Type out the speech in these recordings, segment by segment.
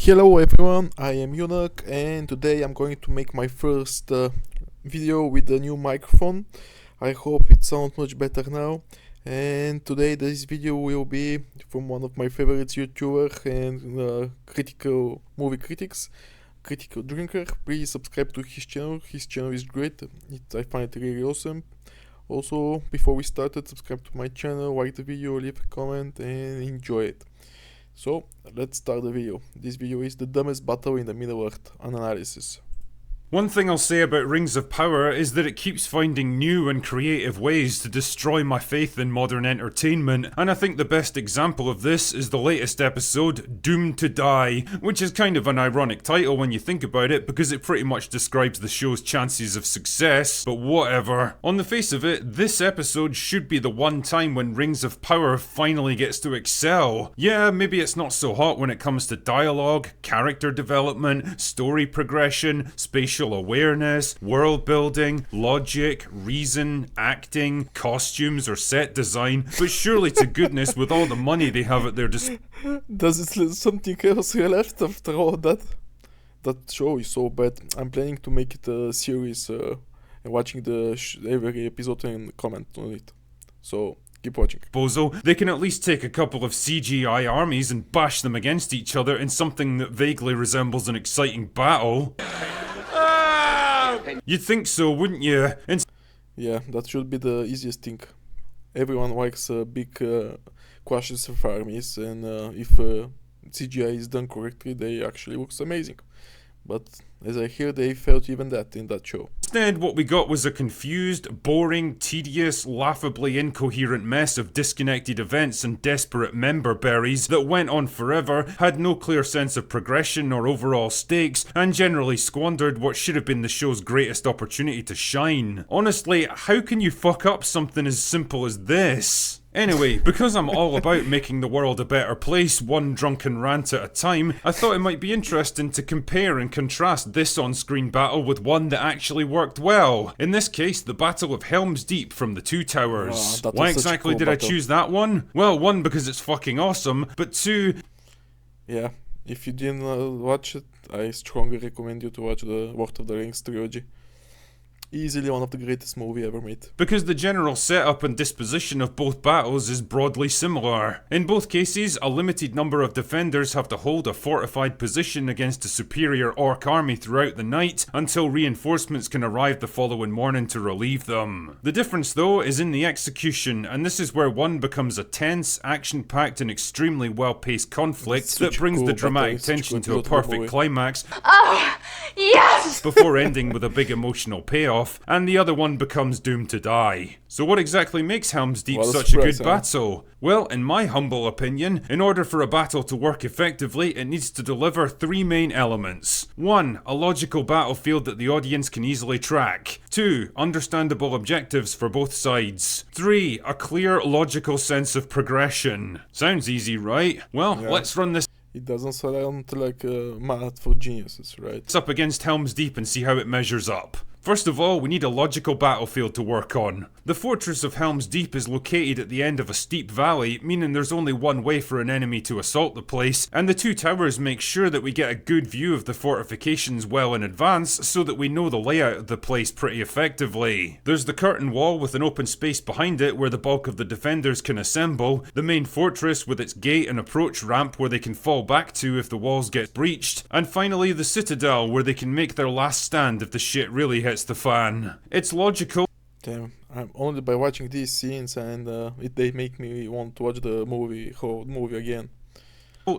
Hello everyone, I am Eunuch and today I'm going to make my first video with the new microphone. I hope it sounds much better now. And today this video will be from one of my favorite YouTuber and critical movie critical drinker. Please subscribe to his channel is great, I find it really awesome. Also, before we started, subscribe to my channel, like the video, leave a comment and enjoy it. So, let's start the video. This video is the dumbest battle in the Middle-earth, an analysis. One thing I'll say about Rings of Power is that it keeps finding new and creative ways to destroy my faith in modern entertainment, and I think the best example of this is the latest episode, Doomed to Die, which is kind of an ironic title when you think about it because it pretty much describes the show's chances of success, but whatever. On the face of it, this episode should be the one time when Rings of Power finally gets to excel. Yeah, maybe it's not so hot when it comes to dialogue, character development, story progression, spatial awareness, world building, logic, reason, acting, costumes or set design, but surely to goodness with all the money they have at their disposal. Does it something else left after all that? That show is so bad. I'm planning to make it a series and watching every episode and comment on it. So keep watching. They can at least take a couple of CGI armies and bash them against each other in something that vaguely resembles an exciting battle. You'd think so, wouldn't you? Yeah, that should be the easiest thing. Everyone likes big crashes of armies, and if CGI is done correctly, they actually looks amazing. But as I hear, they failed even that in that show. Instead, what we got was a confused, boring, tedious, laughably incoherent mess of disconnected events and desperate member berries that went on forever, had no clear sense of progression or overall stakes, and generally squandered what should have been the show's greatest opportunity to shine. Honestly, how can you fuck up something as simple as this? Anyway, because I'm all about making the world a better place, one drunken rant at a time, I thought it might be interesting to compare and contrast this on-screen battle with one that actually worked well. In this case, the Battle of Helm's Deep from the Two Towers. Why exactly did I choose that one? Well, one, because it's fucking awesome, but two... Yeah, if you didn't watch it, I strongly recommend you to watch the Lord of the Rings trilogy. Easily one of the greatest movies ever made. Because the general setup and disposition of both battles is broadly similar. In both cases, a limited number of defenders have to hold a fortified position against a superior orc army throughout the night until reinforcements can arrive the following morning to relieve them. The difference though is in the execution, and this is where one becomes a tense, action-packed and extremely well-paced conflict that brings the dramatic tension to a perfect climax. Yes! Before ending with a big emotional payoff, and the other one becomes doomed to die. So what exactly makes Helm's Deep such a good battle? Well, in my humble opinion, in order for a battle to work effectively, it needs to deliver three main elements. 1. A logical battlefield that the audience can easily track. 2. Understandable objectives for both sides. 3. A clear, logical sense of progression. Sounds easy, right? Well, let's run this. It doesn't sound like math for geniuses, right? Up against Helm's Deep and see how it measures up. First of all, we need a logical battlefield to work on. The fortress of Helm's Deep is located at the end of a steep valley, meaning there's only one way for an enemy to assault the place, and the two towers make sure that we get a good view of the fortifications well in advance so that we know the layout of the place pretty effectively. There's the curtain wall with an open space behind it where the bulk of the defenders can assemble, the main fortress with its gate and approach ramp where they can fall back to if the walls get breached, and finally the citadel where they can make their last stand if the shit really hits the fan. It's logical. Damn, I'm only by watching these scenes and they make me want to watch the whole movie again.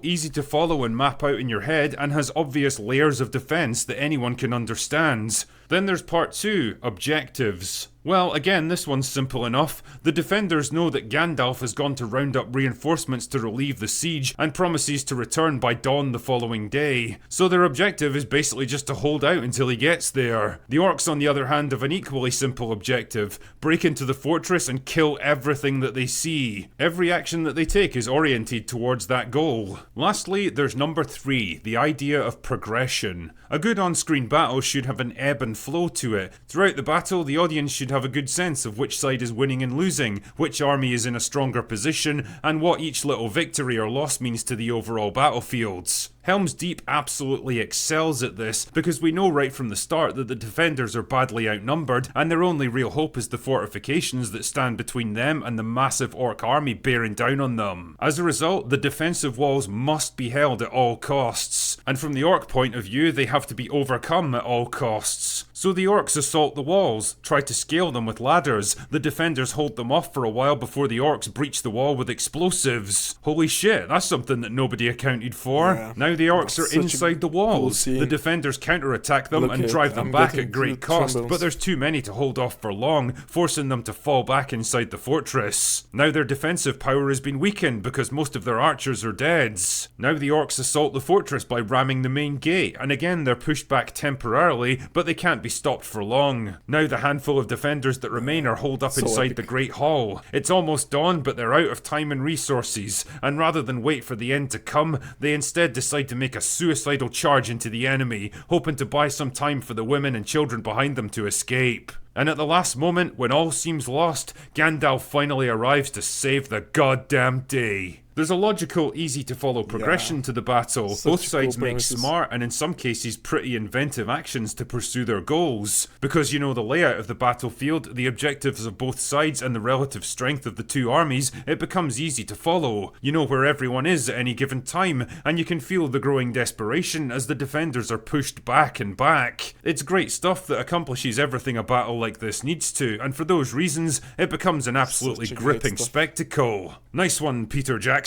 Easy to follow and map out in your head and has obvious layers of defense that anyone can understand. Then there's part 2, objectives. Well, again, this one's simple enough. The defenders know that Gandalf has gone to round up reinforcements to relieve the siege and promises to return by dawn the following day. So their objective is basically just to hold out until he gets there. The orcs, on the other hand, have an equally simple objective: break into the fortress and kill everything that they see. Every action that they take is oriented towards that goal. Lastly, there's number 3, the idea of progression. A good on-screen battle should have an ebb and flow to it. Throughout the battle, the audience should have a good sense of which side is winning and losing, which army is in a stronger position, and what each little victory or loss means to the overall battlefields. Helm's Deep absolutely excels at this, because we know right from the start that the defenders are badly outnumbered, and their only real hope is the fortifications that stand between them and the massive orc army bearing down on them. As a result, the defensive walls must be held at all costs, and from the orc point of view, they have to be overcome at all costs. So the orcs assault the walls, try to scale them with ladders, the defenders hold them off for a while before the orcs breach the wall with explosives. Holy shit, that's something that nobody accounted for. Yeah. Now the orcs are inside the walls. Cool the defenders counterattack them and drive them back at great cost, but there's too many to hold off for long, forcing them to fall back inside the fortress. Now their defensive power has been weakened because most of their archers are dead. Now the orcs assault the fortress by ramming the main gate, and again they're pushed back temporarily, but they can't be stopped for long. Now the handful of defenders that remain are holed up inside the Great Hall. It's almost dawn, but they're out of time and resources, and rather than wait for the end to come, they instead decide to make a suicidal charge into the enemy, hoping to buy some time for the women and children behind them to escape. And at the last moment, when all seems lost, Gandalf finally arrives to save the goddamn day. There's a logical, easy to follow progression to the battle. Both sides make smart and in some cases pretty inventive actions to pursue their goals. Because you know the layout of the battlefield, the objectives of both sides and the relative strength of the two armies, it becomes easy to follow. You know where everyone is at any given time, and you can feel the growing desperation as the defenders are pushed back and back. It's great stuff that accomplishes everything a battle like this needs to, and for those reasons, it becomes an absolutely gripping spectacle. Nice one, Peter Jackson.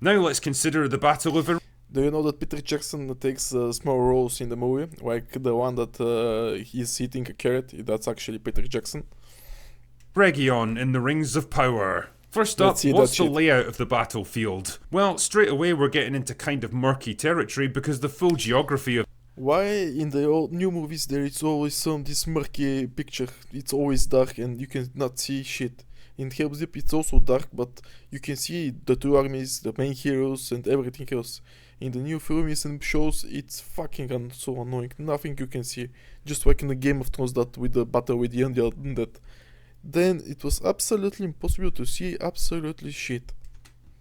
Now let's consider the Battle of Do you know that Peter Jackson takes small roles in the movie? Like the one that he's eating a carrot, that's actually Peter Jackson. Region in the Rings of Power. First up, what's the layout of the battlefield? Well, straight away we're getting into kind of murky territory because the full geography of Why in the old new movies there is always this murky picture? It's always dark and you cannot see shit. In Helm's Deep it's also dark, but you can see the two armies, the main heroes and everything else. In the new films and shows it's fucking so annoying. Nothing you can see. Just like in the Game of Thrones that with the battle with the undead. Then it was absolutely impossible to see absolutely shit.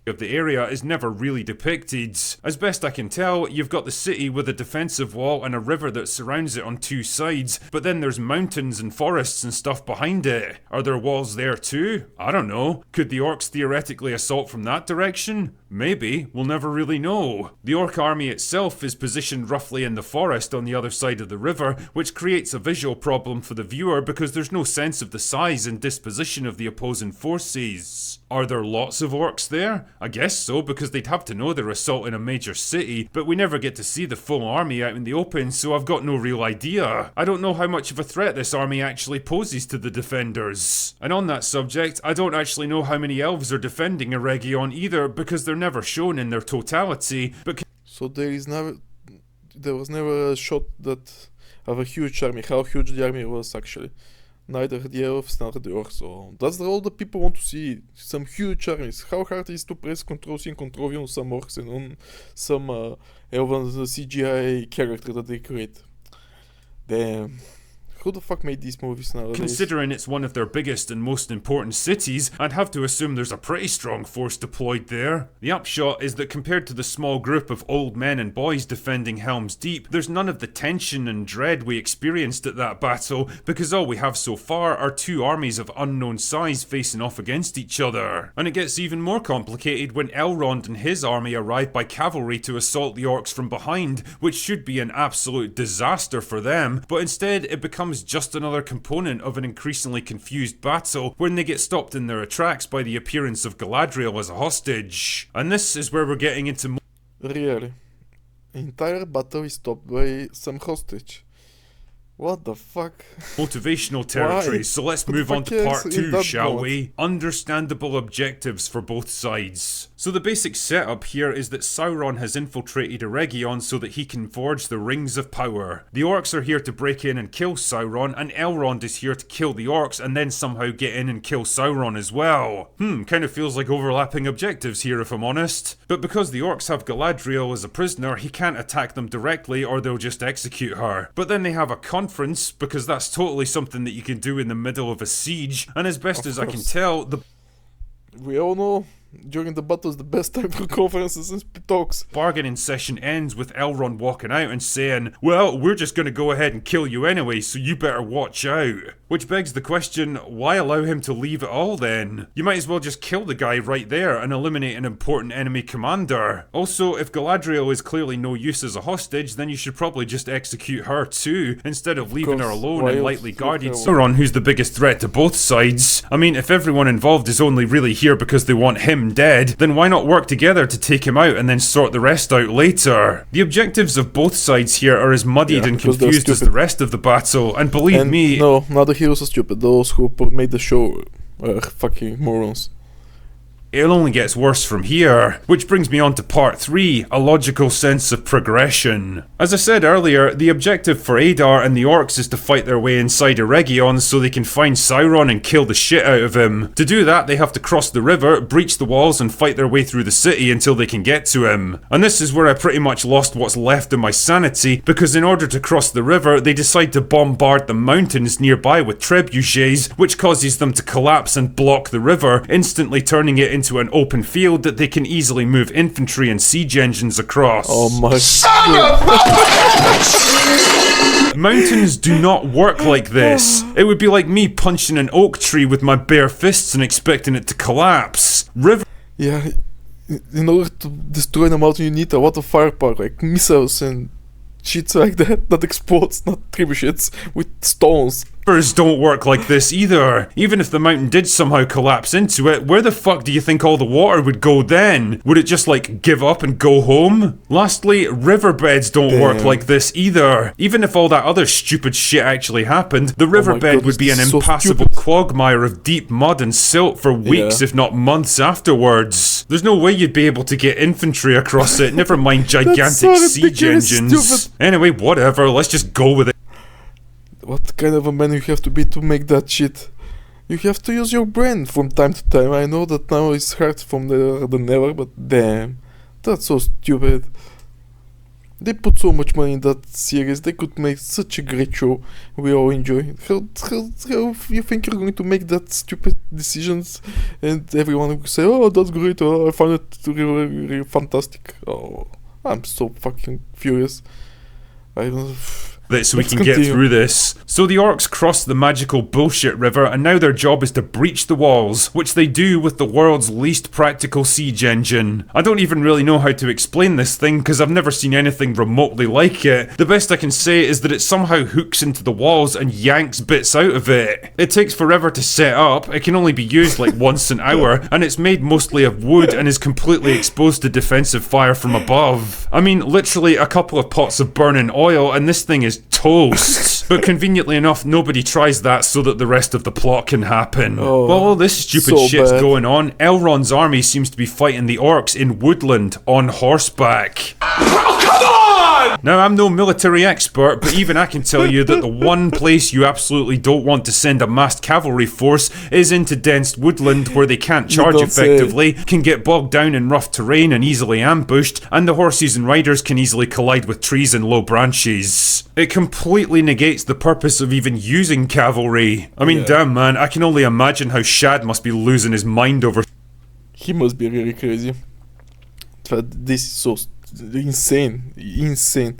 Of the area is never really depicted. As best I can tell, you've got the city with a defensive wall and a river that surrounds it on two sides, but then there's mountains and forests and stuff behind it. Are there walls there too? I don't know. Could the orcs theoretically assault from that direction? Maybe. We'll never really know. The orc army itself is positioned roughly in the forest on the other side of the river, which creates a visual problem for the viewer because there's no sense of the size and disposition of the opposing forces. Are there lots of orcs there? I guess so, because they'd have to know they're assaulting a major city, but we never get to see the full army out in the open, so I've got no real idea. I don't know how much of a threat this army actually poses to the defenders. And on that subject, I don't actually know how many elves are defending Eregion either, because they're never shown in their totality, but so there was never a shot that of a huge army, how huge the army was actually. Neither the elves nor the orcs. So that's all the people want to see. Some huge armies. How hard is to press Ctrl C and Ctrl V on some orcs and on some elven CGI character that they create. Damn. Who the fuck made these movies nowadays? considering it's one of their biggest and most important cities, I'd have to assume there's a pretty strong force deployed there. The upshot is that compared to the small group of old men and boys defending Helm's Deep, there's none of the tension and dread we experienced at that battle, because all we have so far are two armies of unknown size facing off against each other. And it gets even more complicated when Elrond and his army arrive by cavalry to assault the orcs from behind, which should be an absolute disaster for them, but instead it becomes just another component of an increasingly confused battle when they get stopped in their tracks by the appearance of Galadriel as a hostage. And this is where we're getting into Really? Entire battle is stopped by some hostage. What the fuck? motivational territory, Why? so let's What the move on fuck to is part in 2, that shall mod? we? Understandable objectives for both sides. So the basic setup here is that Sauron has infiltrated Eregion so that he can forge the Rings of Power. The orcs are here to break in and kill Sauron, and Elrond is here to kill the orcs and then somehow get in and kill Sauron as well. Kind of feels like overlapping objectives here if I'm honest. But because the orcs have Galadriel as a prisoner, he can't attack them directly or they'll just execute her. But then they have a conflict conference, because that's totally something that you can do in the middle of a siege, and as best as I can course. tell, the We all know during the battle is the best time for conferences and talks. bargaining session ends with Elrond walking out and saying, well, we're just gonna go ahead and kill you anyway, so you better watch out. Which begs the question, why allow him to leave at all then? You might as well just kill the guy right there and eliminate an important enemy commander. Also, if Galadriel is clearly no use as a hostage, then you should probably just execute her too, instead of leaving her course. alone Why and else lightly leave guarding her Sauron, who's the biggest threat to both sides. I mean, if everyone involved is only really here because they want him dead, then why not work together to take him out and then sort the rest out later? The objectives of both sides here are as muddied and because they're confused as the stupid. rest of the battle, and believe And me, no, not the heroes are stupid. Those who made the show are fucking morons. it only gets worse from here. Which brings me on to part 3, a logical sense of progression. As I said earlier, the objective for Adar and the orcs is to fight their way inside Eregion so they can find Sauron and kill the shit out of him. To do that, they have to cross the river, breach the walls, and fight their way through the city until they can get to him. And this is where I pretty much lost what's left of my sanity, because in order to cross the river, they decide to bombard the mountains nearby with trebuchets, which causes them to collapse and block the river, instantly turning it into an open field that they can easily move infantry and siege engines across. Oh my Mountains do not work like this. It would be like me punching an oak tree with my bare fists and expecting it to collapse. Yeah, in order to destroy the mountain you need a lot of firepower, like missiles and shit like that explodes, not trebuchets, with stones. Rivers don't work like this either. Even if the mountain did somehow collapse into it, where the fuck do you think all the water would go then? Would it just like give up and go home? Lastly, riverbeds don't work like this either. Even if all that other stupid shit actually happened, the riverbed God, would be an this is so impassable stupid. quagmire of deep mud and silt for weeks, Yeah. if not months afterwards. There's no way you'd be able to get infantry across it, never mind gigantic so siege ridiculous, engines. stupid. Anyway, whatever, let's just go with it. What kind of a man you have to be to make that shit? You have to use your brain from time to time. I know that now it's hard from the never, but damn, that's so stupid. They put so much money in that series. They could make such a great show. We all enjoy. How you think you're going to make that stupid decisions, and everyone will say, "Oh, that's great. Oh, I found it really, really fantastic." Oh, I'm so fucking furious. I don't. So we Let's can get continue. through this. So the orcs cross the magical bullshit river, and now their job is to breach the walls, which they do with the world's least practical siege engine. I don't even really know how to explain this thing, because I've never seen anything remotely like it. The best I can say is that it somehow hooks into the walls and yanks bits out of it. It takes forever to set up, it can only be used like once an hour, and it's made mostly of wood and is completely exposed to defensive fire from above. I mean, literally a couple of pots of burning oil, and this thing is toast. But conveniently enough, nobody tries that so that the rest of the plot can happen. Oh, While all this stupid so shit's bad. going on, Elrond's army seems to be fighting the orcs in woodland on horseback. Now, I'm no military expert, but even I can tell you that the one place you absolutely don't want to send a massed cavalry force is into dense woodland where they can't charge don't say. effectively, can get bogged down in rough terrain and easily ambushed, and the horses and riders can easily collide with trees and low branches. It completely negates the purpose of even using cavalry. I mean, Yeah. damn man, I can only imagine how Shad must be losing his mind over. He must be really crazy. But this is so insane.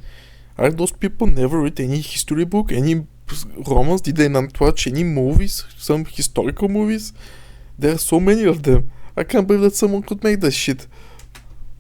Are those people never read any history book, any romance? Did they not watch any movies, some historical movies? There are so many of them. I can't believe that someone could make that shit.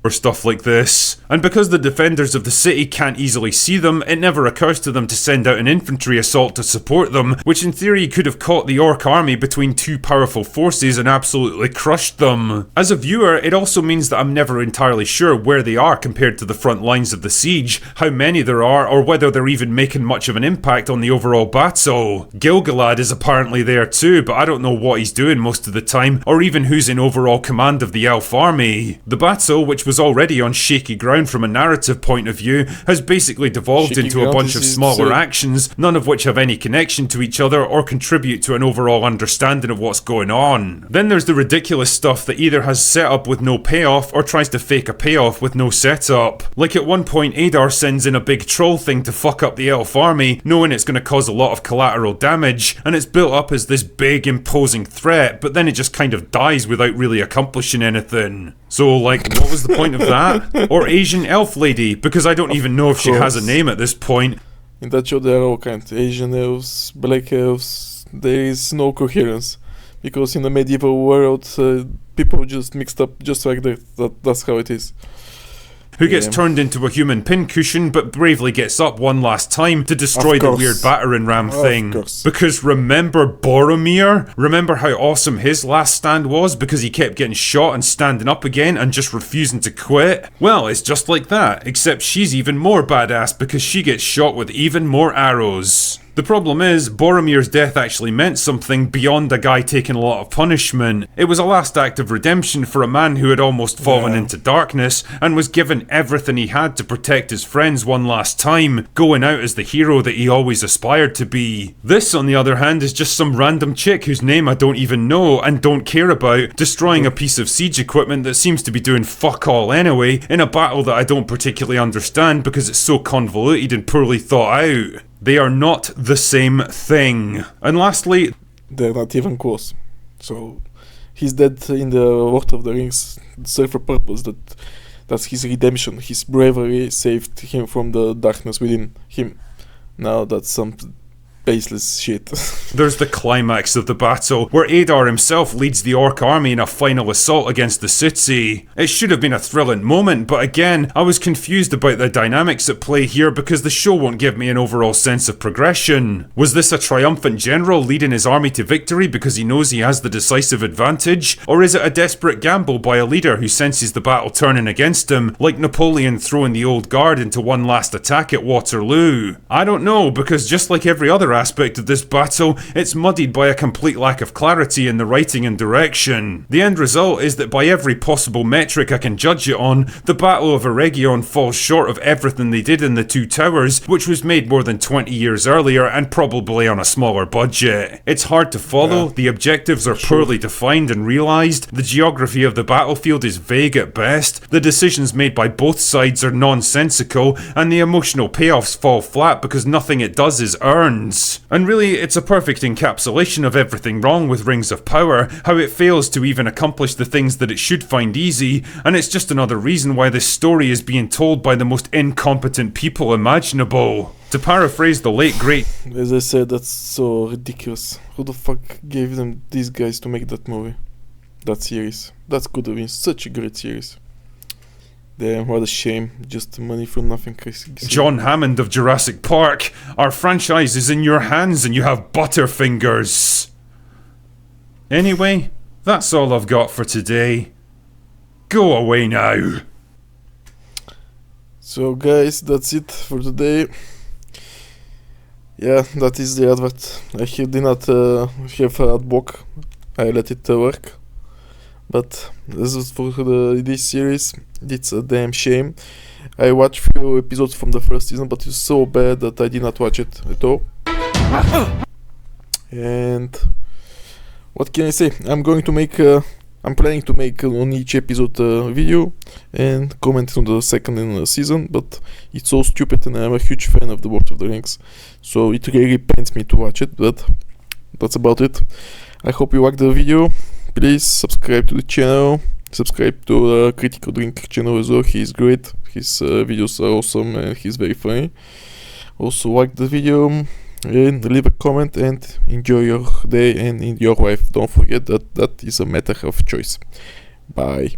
Or stuff like this. And because the defenders of the city can't easily see them, it never occurs to them to send out an infantry assault to support them, which in theory could have caught the orc army between two powerful forces and absolutely crushed them. As a viewer, it also means that I'm never entirely sure where they are compared to the front lines of the siege, how many there are, or whether they're even making much of an impact on the overall battle. Gil-galad is apparently there too, but I don't know what he's doing most of the time, or even who's in overall command of the elf army. The battle, which was already on shaky ground around from a narrative point of view has basically devolved Shaking into a around bunch of is smaller absurd. actions, none of which have any connection to each other or contribute to an overall understanding of what's going on. Then there's the ridiculous stuff that either has setup with no payoff or tries to fake a payoff with no setup. Like at one point Adar sends in a big troll thing to fuck up the elf army, knowing it's going to cause a lot of collateral damage, and it's built up as this big imposing threat, but then it just kind of dies without really accomplishing anything. So like, what was the point of that? Or Asian elf lady, because I don't even know if she has a name at this point. In that show there are all kinds, Asian elves, black elves, there is no coherence. Because in the medieval world, people just mixed up just like that's how it is. Who gets turned into a human pincushion but bravely gets up one last time to destroy the weird battering ram thing. Because remember Boromir? Remember how awesome his last stand was because he kept getting shot and standing up again and just refusing to quit? Well, it's just like that, except she's even more badass because she gets shot with even more arrows. The problem is, Boromir's death actually meant something beyond a guy taking a lot of punishment. It was a last act of redemption for a man who had almost fallen into darkness and was given everything he had to protect his friends one last time, going out as the hero that he always aspired to be. This, on the other hand, is just some random chick whose name I don't even know and don't care about, destroying a piece of siege equipment that seems to be doing fuck all anyway, in a battle that I don't particularly understand because it's so convoluted and poorly thought out. They are not the same thing. And lastly, they're not even close. So he's dead in the Lord of the Rings serves a purpose, that's his redemption. His bravery saved him from the darkness within him. Now that's some baseless shit. There's the climax of the battle, where Adar himself leads the orc army in a final assault against the city. It should have been a thrilling moment, but again, I was confused about the dynamics at play here because the show won't give me an overall sense of progression. Was this a triumphant general leading his army to victory because he knows he has the decisive advantage? Or is it a desperate gamble by a leader who senses the battle turning against him, like Napoleon throwing the old guard into one last attack at Waterloo? I don't know, because just like every other aspect of this battle, it's muddied by a complete lack of clarity in the writing and direction. The end result is that by every possible metric I can judge it on, the Battle of Eregion falls short of everything they did in The Two Towers, which was made more than 20 years earlier and probably on a smaller budget. It's hard to follow, the objectives are poorly defined and realised, the geography of the battlefield is vague at best, the decisions made by both sides are nonsensical, and the emotional payoffs fall flat because nothing it does is earned. And really, it's a perfect encapsulation of everything wrong with Rings of Power, how it fails to even accomplish the things that it should find easy, and it's just another reason why this story is being told by the most incompetent people imaginable. To paraphrase the late great... As I said, that's so ridiculous. Who the fuck gave them these guys to make that movie? That series. That could have been such a great series. Damn, what a shame. Just money for nothing. John Hammond of Jurassic Park, our franchise is in your hands and you have butterfingers. Anyway, that's all I've got for today. Go away now. So guys, that's it for today. Yeah, that is the advert. I did not have ad block. I let it work. But this is for this series. It's a damn shame. I watched few episodes from the first season, but it's so bad that I did not watch it at all. And what can I say? I'm planning to make on each episode a video and comment on the second season, but it's so stupid and I'm a huge fan of the Lord of the Rings, so it really pains me to watch it, but that's about it. I hope you liked the video. Please subscribe to the channel, subscribe to the Critical Drinker channel as well. He's great, his videos are awesome and he's very funny. Also like the video and leave a comment and enjoy your day and in your life. Don't forget that that is a matter of choice. Bye.